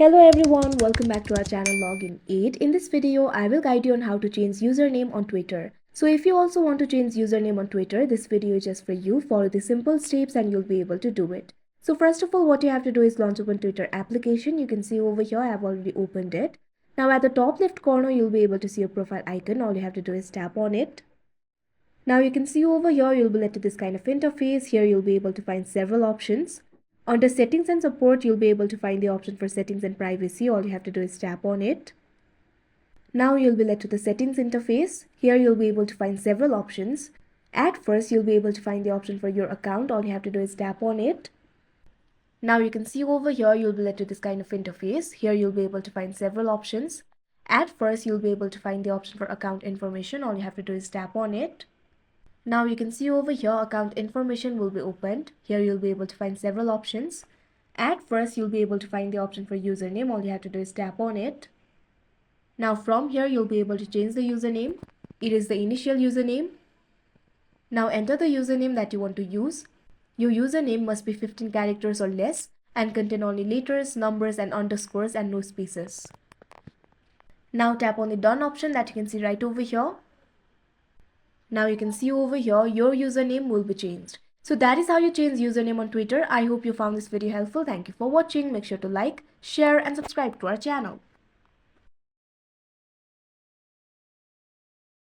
Hello everyone, welcome back to our channel Login 8. In this video, I will guide you on how to change username on Twitter. So if you also want to change username on Twitter, this video is just for you. Follow the simple steps and you'll be able to do it. So first of all, what you have to do is launch open Twitter application. You can see over here, I have already opened it. Now at the top left corner, you'll be able to see your profile icon. All you have to do is tap on it. Now you can see over here, you'll be led to this kind of interface. Here you'll be able to find several options. Under settings and support, you'll be able to find the option for settings and privacy. All you have to do is tap on it. Now you'll be led to the settings interface. Here you'll be able to find several options. At first, you'll be able to find the option for your account. All you have to do is tap on it. Now you can see over here, you'll be led to this kind of interface. Here you'll be able to find several options. At first, you'll be able to find the option for account information. All you have to do is tap on it. Now you can see over here, account information will be opened. Here you'll be able to find several options. At first, you'll be able to find the option for username. All you have to do is tap on it. Now from here, you'll be able to change the username. It is the initial username. Now enter the username that you want to use. Your username must be 15 characters or less and contain only letters, numbers and underscores and no spaces. Now tap on the done option that you can see right over here. Now you can see over here, your username will be changed. So that is how you change username on Twitter. I hope you found this video helpful. Thank you for watching. Make sure to like, share and subscribe to our channel.